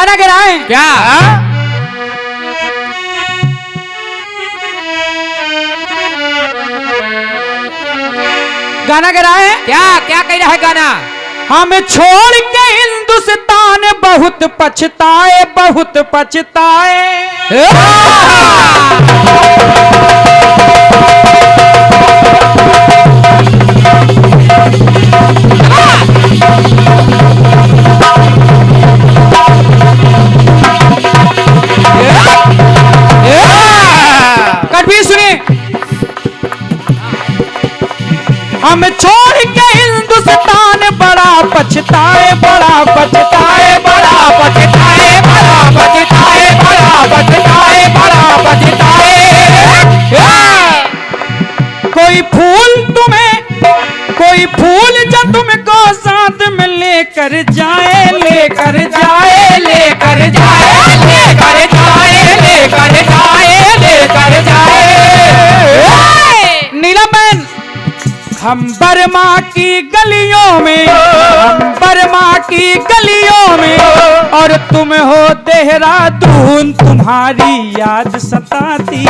गाना गा रहा है क्या? गाना गा रहा है क्या क्या कह रहा है गाना? हम छोड़ के हिंदुस्तान बहुत पछताए, बहुत पछताए। कभी सुनिए, हम छोड़ के हिंदुस्तान बड़ा पछताए, बड़ा पछताए, बड़ा पछताए, बड़ा पछताए, बड़ा पछताए, बड़ा पछताए। कोई फूल जो तुमको साथ में लेकर जाए, लेकर जाए, लेकर जाए, लेकर जाए, लेकर जाए, लेकर जाए। नीलम बहन, हम बर्मा की गलियों में, हम बर्मा की गलियों में, और तुम हो देहरादून, तुम्हारी याद सताती।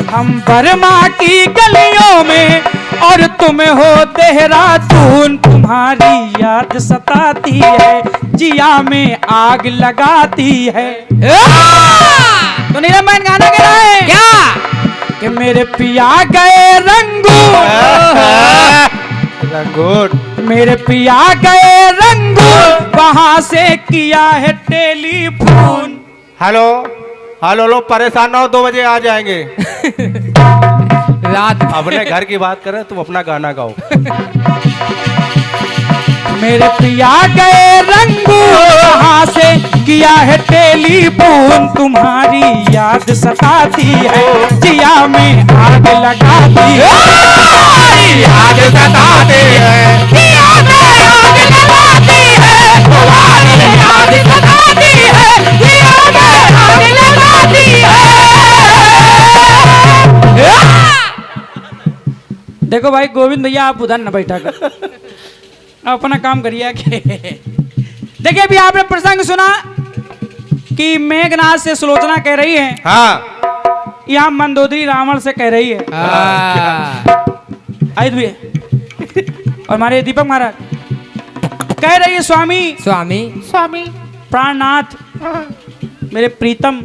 हम बर्मा की गलियों में और तुम हो देहरादून, तुम्हारी याद सताती है, जिया में आग लगाती है। तो नीलम बहन गाना गा रहा है क्या? कि मेरे पिया गए रंगून, मेरे पिया गए रंगून, वहां से किया है टेलीफोन। हेलो हेलो, लो परेशान ना हो, 2 बजे आ जाएंगे। रात अपने घर की बात करें, तुम अपना गाना गाओ। मेरे पिया गए रंगून, वहां से किया है टेलीफोन, तुम्हारी याद सताती है, जिया में आग लगाती है, याद सताती है, जिया में आग लगाती है, तुम्हारी याद सताती है, जिया में आग लगाती है। देखो भाई गोविंद भैया, आप उधर न बैठा कर, अपना काम करिए। देखिए अभी आपने प्रसंग सुना कि मेघनाथ से सुलोचना कह रही है, हाँ, यहाँ मंदोदरी रावण से कह रही है। आई भी और हमारे दीपक महाराज कह रही है, स्वामी स्वामी स्वामी प्राणनाथ, मेरे प्रीतम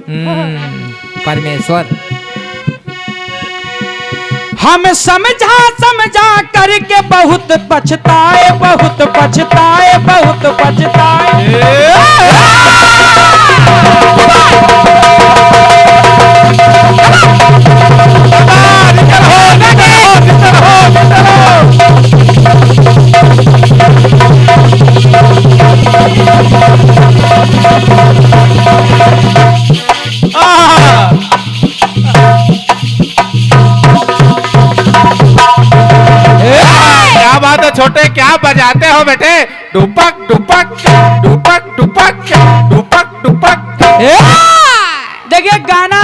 परमेश्वर, हम समझा समझा करके बहुत पछताए, बहुत पछताए, बहुत पछताए। क्या बात है छोटे, क्या बजाते हो बेटे? डुपक डुपक डुपक डुपक डुपक डुपक। देखिए गाना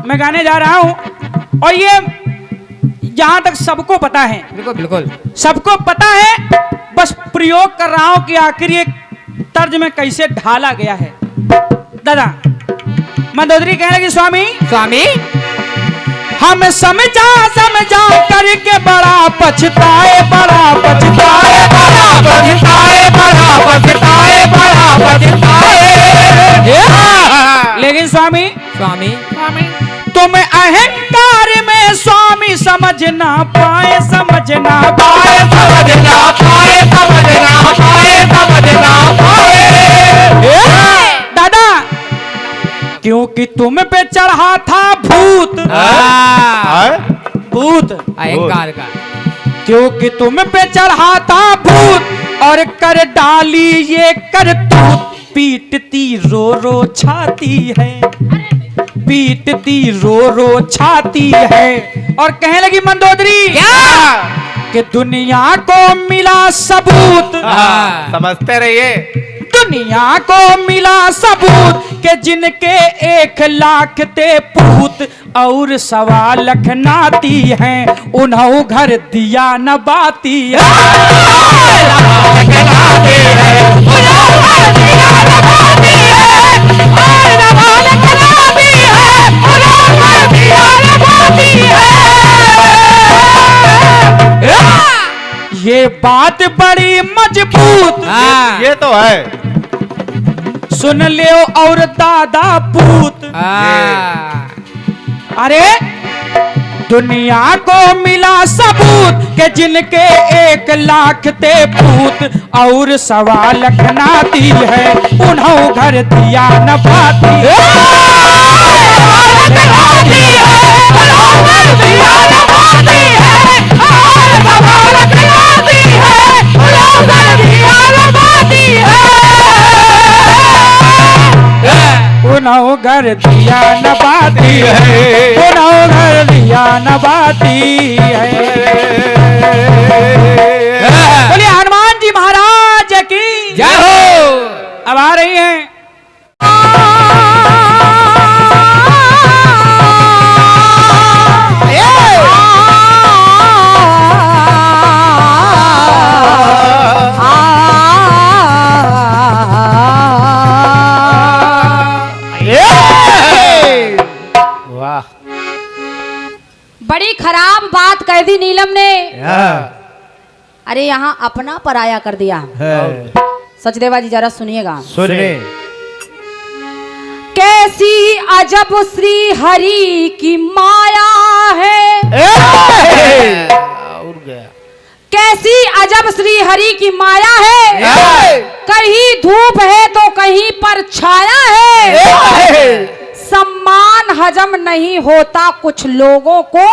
मैं गाने जा रहा हूं, और ये जहां तक सबको पता है, बिल्कुल बिल्कुल सबको पता है, बस प्रयोग कर रहा हूं कि आखिर ये तर्ज में कैसे ढाला गया है। दादा मंदोदरी कहने लगी, स्वामी स्वामी, हम समझा समझा करके बड़ा पछताए, बड़ा पछताए, बड़ा पछताए, बड़ा पछताए, बड़ा पछताए। लेकिन स्वामी स्वामी, तुम अहंकार में स्वामी समझ ना पाए, समझ ना पाए, समझ ना पाए, समझ ना पाए, समझ ना पाए। दादा क्योंकि तुम पे चढ़ा था भूत, भूत अहंकार का, क्योंकि तुम पे चढ़ा था भूत, और कर डाली ये करतूत, पीटती रो रो छाती है, पीटती रो रो छाती है। और कहने लगी मंदोदरी, क्या? कि दुनिया को मिला सबूत, समझते रहिए, दुनिया को मिला सबूत, के जिनके 1 लाख थे पूत, और 1.25 लाख नाती हैं, उन्हों घर दिया न बाती है। बात बड़ी मजबूत, हाँ ये तो है। सुन ले और दादा पूत। हाँ अरे दुनिया को मिला सबूत के जिनके 1 लाख ते पूत, और 1.25 लाख नाती है उन्हों घर दिया न पाती। उन्हों घर दिया न पाती है, उन्हों घर दिया न पाती है। बोलिए हनुमान जी महाराज की जय हो। अब आ रही हैं वाह। बड़ी खराब बात कह दी नीलम ने। हाँ। अरे यहाँ अपना पराया कर दिया। सचदेवा जी जरा सुनिएगा। सुने। कैसी अजब श्री हरि की माया है, और गया। कैसी अजब श्री हरि की माया है, कहीं धूप है तो कहीं पर छाया है। सम्मान हजम नहीं होता कुछ लोगों को,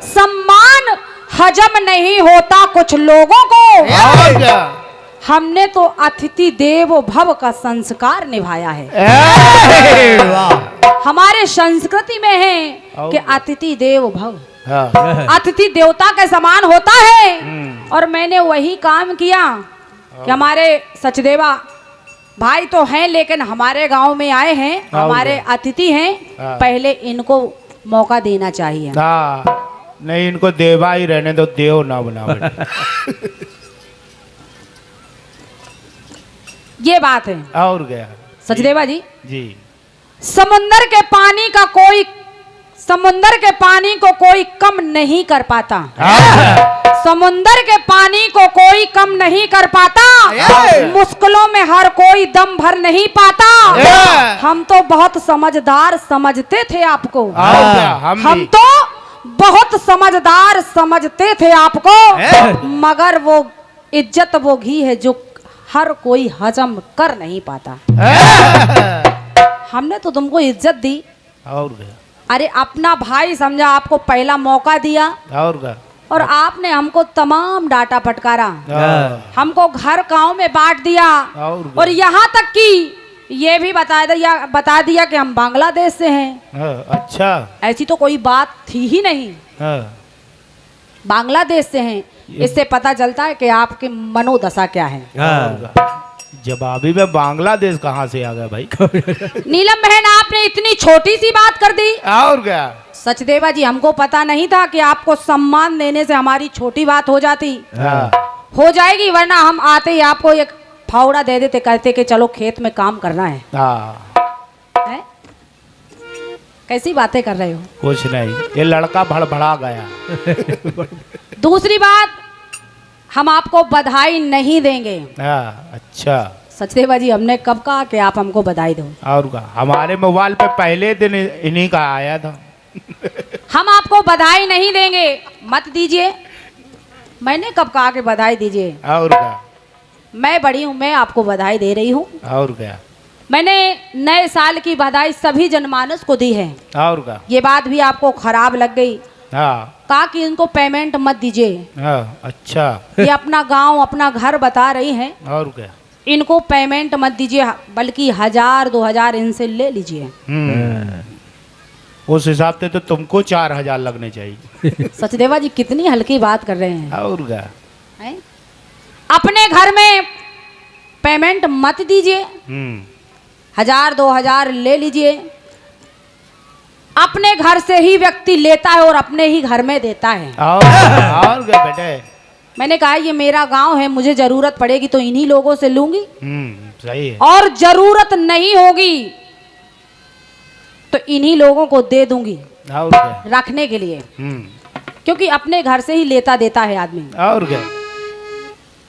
सम्मान हजम नहीं होता कुछ लोगों को। हमने तो अतिथि देवो भव का संस्कार निभाया है। हमारे संस्कृति में है कि अतिथि देवो भव, अतिथि देवता के समान होता है। और मैंने वही काम किया कि हमारे सचदेवा भाई तो हैं लेकिन हमारे गांव में आए हैं, हमारे अतिथि हैं, पहले इनको मौका देना चाहिए। नहीं, इनको देवा ही रहने दो, देव ना बनाओ। ये बात है। और गया सचदेवा जी, समुंदर के पानी को कोई कम नहीं कर पाता। समुंदर के पानी को कोई कम नहीं कर पाता, मुश्किलों में हर कोई दम भर नहीं पाता। हम तो बहुत समझदार समझते थे आपको, हम तो बहुत समझदार समझते थे आपको, मगर वो इज्जत वो घी है जो हर कोई हजम कर नहीं पाता। हमने तो तुमको इज्जत दी, और अरे अपना भाई समझा, आपको पहला मौका दिया, और आपने हमको तमाम डांटा फटकारा, हमको घर गांव में बांट दिया, और यहाँ तक कि ये भी बता दिया कि हम बांग्लादेश से हैं। अच्छा, ऐसी तो कोई बात थी ही नहीं। बांग्लादेश से हैं, इससे पता चलता है कि आपकी मनोदशा क्या है। जवाबी में बांग्लादेश कहाँ से आ गया भाई? नीलम बहन, आपने इतनी छोटी सी बात कर दी। और क्या? सचदेवा जी, हमको पता नहीं था कि आपको सम्मान देने से हमारी छोटी बात हो जाती। हो जाएगी, वरना हम आते ही आपको एक फावड़ा दे देते, कहते कि चलो खेत में काम करना है। है? कैसी बातें कर रहे हो? कुछ नहीं, ये लड़का भड़बड़ा गया। दूसरी बात, हम आपको बधाई नहीं देंगे। अच्छा सचदेवा जी, हमने कब कहा कि आप हमको बधाई दो? और का हमारे मोबाइल पे पहले दिन इन्हीं का आया था। हम आपको बधाई नहीं देंगे, मत दीजिए। मैंने कब कहा कि बधाई दीजिए? और क्या? मैं बड़ी हूँ, मैं आपको बधाई दे रही हूँ। और क्या? मैंने नए साल की बधाई सभी जनमानस को दी है। और क्या? ये बात भी आपको खराब लग गई। कहा कि इनको पेमेंट मत दीजिए। अच्छा, ये अपना गांव अपना घर बता रही हैं। और क्या? इनको पेमेंट मत दीजिए, बल्कि 1000-2000 इनसे ले लीजिए। उस हिसाब से तो तुमको 4000 लगने चाहिए। सचदेवा जी, कितनी हल्की बात कर रहे हैं। और क्या? अपने घर में पेमेंट मत दीजिए, 1000-2000 ले लीजिए। अपने घर से ही व्यक्ति लेता है और अपने ही घर में देता है। और क्या बेटे? मैंने कहा ये मेरा गांव है, मुझे जरूरत पड़ेगी तो इन्हीं लोगों से लूंगी। सही है। और जरूरत नहीं होगी तो इन्हीं लोगों को दे दूंगी और क्या? रखने के लिए, क्योंकि अपने घर से ही लेता देता है आदमी। और क्या?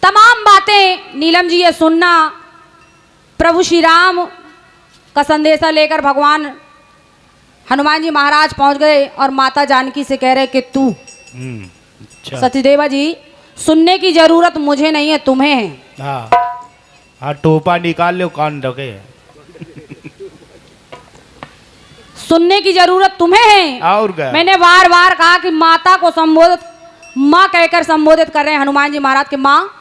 तमाम बातें नीलम जी ये सुनना, प्रभु श्री राम का संदेशा लेकर भगवान हनुमान जी महाराज पहुंच गए और माता जानकी से कह रहे कि तू अच्छा। सचदेवा जी सुनने की जरूरत मुझे नहीं है, तुम्हें है। हाँ हाँ, टोपा निकाल लो, कान ढके। सुनने की जरूरत तुम्हें है। और क्या? मैंने बार बार कहा कि माता को संबोधित, माँ कहकर संबोधित कर रहे हैं हनुमान जी महाराज के, माँ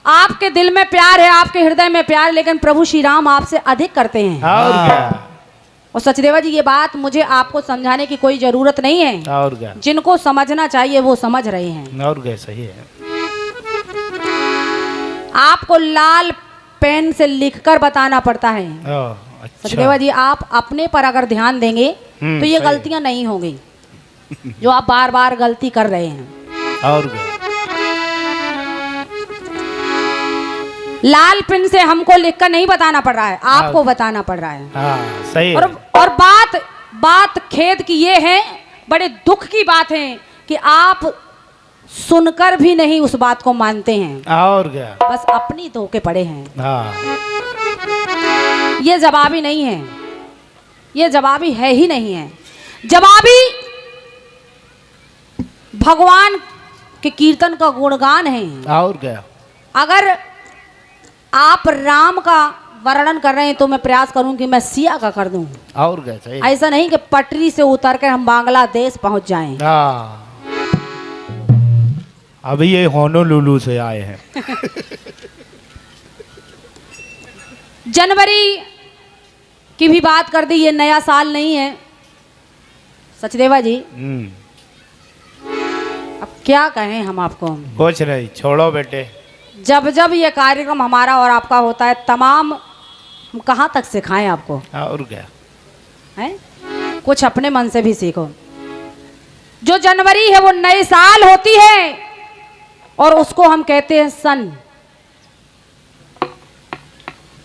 आपके दिल में प्यार है, आपके हृदय में प्यार, लेकिन प्रभु श्री राम आपसे अधिक करते हैं। और क्या? और सचदेवा जी ये बात मुझे आपको समझाने की कोई जरूरत नहीं है, और क्या? जिनको समझना चाहिए वो समझ रहे हैं। और क्या? सही है। आपको लाल पेन से लिखकर बताना पड़ता है। अच्छा। सचदेवा जी आप अपने पर अगर ध्यान देंगे तो ये सही। गलतियां नहीं होंगी जो आप बार बार गलती कर रहे हैं। और क्या? लाल पेन से हमको लिखकर नहीं बताना पड़ रहा है, आपको बताना पड़ रहा है। हाँ सही है। और बात खेद की ये है, बड़े दुख की बात है कि आप सुनकर भी नहीं उस बात को मानते हैं, और क्या? बस अपनी धोखे पड़े हैं। हाँ ये जवाबी नहीं है, ये जवाबी है ही नहीं है। जवाबी भगवान के कीर्तन का गुणगान है। और क्या? अगर आप राम का वर्णन कर रहे हैं तो मैं प्रयास करूं कि मैं सिया का कर दूं। और क्या? सही। ऐसा नहीं कि पटरी से उतर कर हम बांग्लादेश पहुंच जाएं। हाँ अभी ये होनोलुलु से आए हैं। जनवरी की भी बात कर दी, ये नया साल नहीं है सचदेवा जी। अब क्या कहें हम आपको, कुछ नहीं, छोड़ो बेटे। जब जब ये कार्यक्रम हमारा और आपका होता है, तमाम हम कहाँ तक सिखाएं आपको, और क्या? है कुछ अपने मन से भी सीखो। जो जनवरी है वो नए साल होती है और उसको हम कहते हैं सन।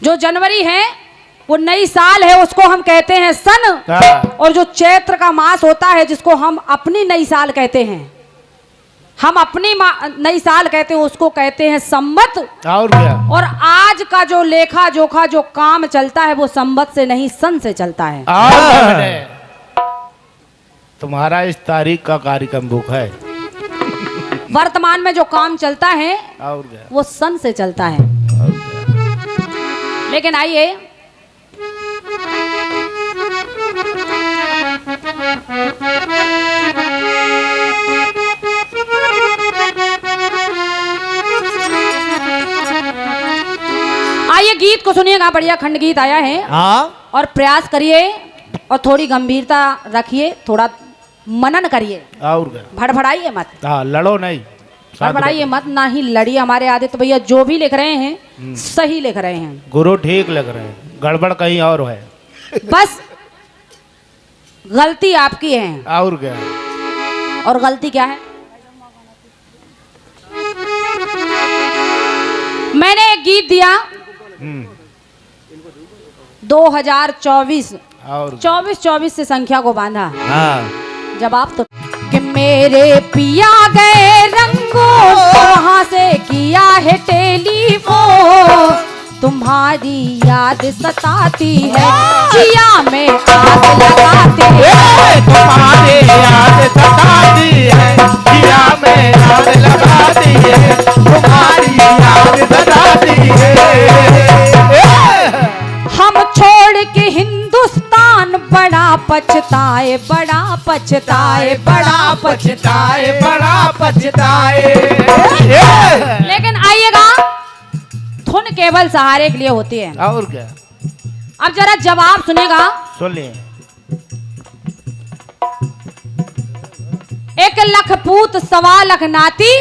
जो जनवरी है वो नई साल है, उसको हम कहते हैं सन। हाँ। और जो चैत्र का मास होता है जिसको हम अपनी नई साल कहते हैं, हम अपनी नई साल कहते हैं, उसको कहते हैं संवत। और क्या? और आज का जो लेखा जोखा जो काम चलता है वो संवत से नहीं सन से चलता है। तुम्हारा इस तारीख का कार्यक्रम बुक है। वर्तमान में जो काम चलता है और क्या? वो सन से चलता है। और क्या? लेकिन आइए आइए गीत को सुनिएगा, बढ़िया खंड गीत आया है। हाँ और प्रयास करिए और थोड़ी गंभीरता रखिए, थोड़ा मनन करिए, और क्या? भड़बड़ाइए मत, हाँ लड़ो नहीं, भड़बड़ाइए मत, ना ही लड़िए। हमारे आदित्य भैया जो भी लिख रहे हैं सही लिख रहे हैं, गुरु ठीक लग रहे हैं, गड़बड़ कहीं और है। बस गलती आपकी है। और क्या? और गलती क्या है? मैंने एक गीत दिया 2024, और 24 से संख्या को बांधा। हाँ जवाब तो कि मेरे पिया गए रंगो वहां से किया है टेलीफोन, तुम्हारी याद सताती है जिया में आग लगाते हैं। तुम्हारी याद सताती है, जिया में आग लगाती है, तुम्हारी याद सताती है। हम छोड़ के हिंदुस्तान बड़ा पछताए, बड़ा पछताए, बड़ा पछताए, बड़ा पछताए। लेकिन आइएगा, धुन केवल सहारे के लिए होती है। और क्या? अब जरा जवाब सुनेगा। सुनिए। 1 लाख पूत 1.25 लाख नाती,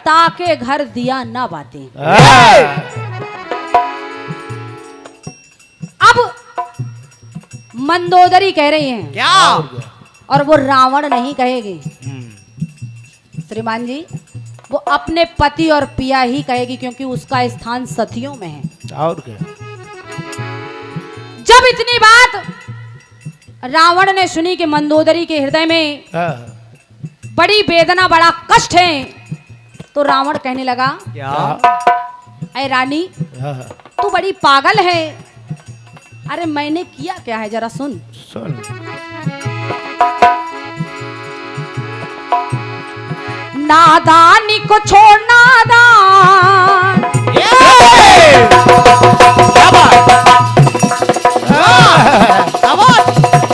ताके घर दिया ना बाती। अब मंदोदरी कह रही हैं क्या? और वो रावण नहीं कहेगी श्रीमान जी, वो अपने पति और पिया ही कहेगी, क्योंकि उसका स्थान सतियों में है। और क्या? जब इतनी बात रावण ने सुनी कि मंदोदरी के हृदय में बड़ी वेदना, बड़ा कष्ट है, तो रावण कहने लगा, क्या? अरे रानी तू बड़ी पागल है। अरे मैंने किया क्या है जरा सुन। सुन। नादानी को छोड़ नादान।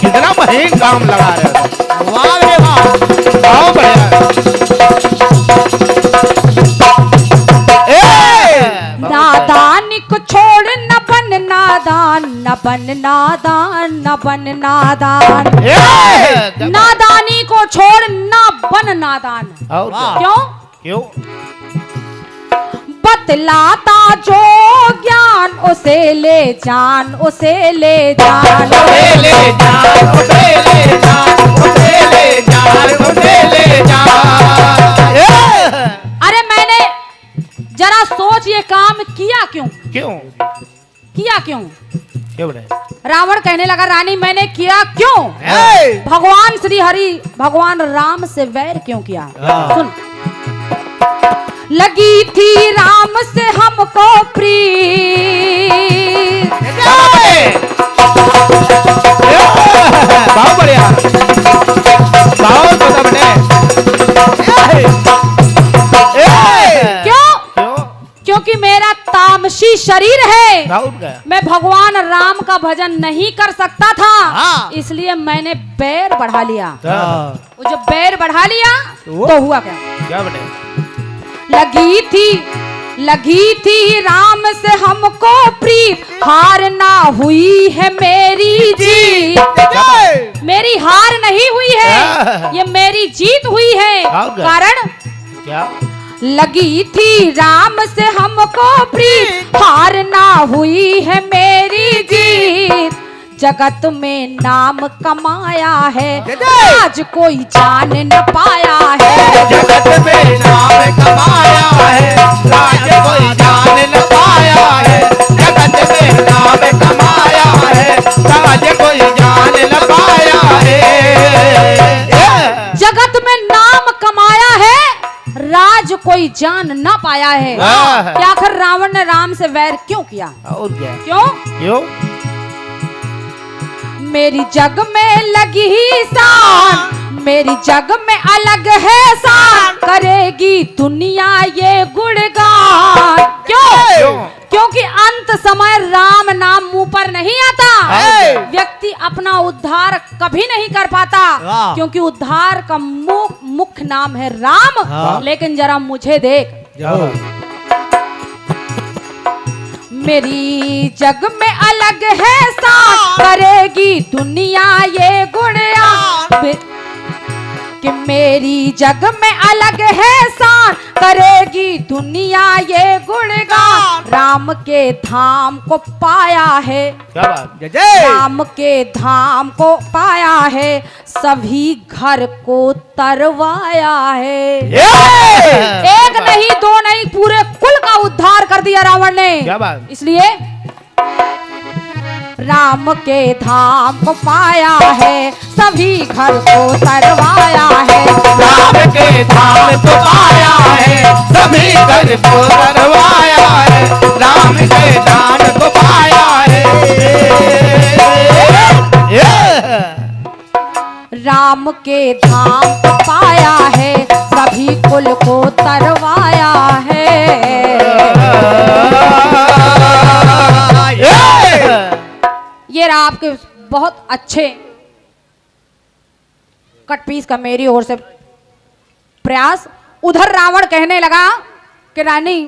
कितना महीन काम लगा रहे हो। वाह रे वाह। बहुत बढ़िया। नादानी को छोड़ न बन नादान, न बन नादान, न बन नादान। नादानी को छोड़ न बन नादान। और क्या? क्यों? क्यों? बतलाता जो ज्ञान उसे ले जान, उसे ले जान। उसे ले जान, उसे ले जान, उसे ले जान, उसे ले जान। अरे मैंने जरा सोच ये काम किया क्यों? क्यों? किया क्यों? क्यों बड़े? रावण कहने लगा, रानी मैंने किया क्यों? भगवान श्री हरि भगवान राम से वैर क्यों किया? सुन। लगी थी राम से हमको प्रीत। बहुत बढ़िया। बहुत बढ़िया। क्यों? क्यों? क्योंकि मेरा तामसी शरीर है। बहुत गया। मैं भगवान राम का भजन नहीं कर सकता था। हाँ। इसलिए मैंने बैर बढ़ा लिया। हाँ। वो जो बैर बढ़ा लिया तो हुआ क्या? क्या बने? लगी थी राम से हमको प्रीत, हार ना हुई है मेरी जीत। मेरी हार नहीं हुई है, ये मेरी जीत हुई है। कारण क्या? लगी थी राम से हमको प्रीत, हार ना हुई है मेरी जीत। जगत में नाम कमाया है, आज कोई जान न पाया है। जगत में नाम कमाया है, आज कोई जान न पाया है। जगत में नाम कमाया है, आज कोई जान न पाया है। जगत में नाम कमाया है, राज कोई जान न पाया है। क्या आखिर रावण ने राम से वैर क्यों किया? और क्या? क्यों? क्यों? मेरी जग में लगी ही शान, मेरी जग में अलग है शान, करेगी दुनिया ये गुणगान। क्यों? क्योंकि अंत समय राम नाम मुंह पर नहीं आता। व्यक्ति अपना उद्धार कभी नहीं कर पाता, क्योंकि उद्धार का मुख्य नाम है राम। लेकिन जरा मुझे देख, मेरी जग में अलग है शान, करेगी दुनिया ये गुणगान। कि मेरी जग में अलग है शान, करेगी दुनिया ये गुणगान। राम के धाम को पाया है, क्या बात? राम के धाम को पाया है, सभी घर को तरवाया है। एक नहीं दो नहीं, पूरे कुल का उद्धार कर दिया रावण ने। क्या बात? इसलिए राम के धाम को पाया है, सभी घर को तरवाया है। राम के धाम को पाया है, सभी घर को तरवाया है। राम के धाम को पाया है। राम के धाम को पाया है, सभी कुल को तरवाया है। ये रहा आपके बहुत अच्छे कट पीस का मेरी ओर से प्रयास। उधर रावण कहने लगा कि रानी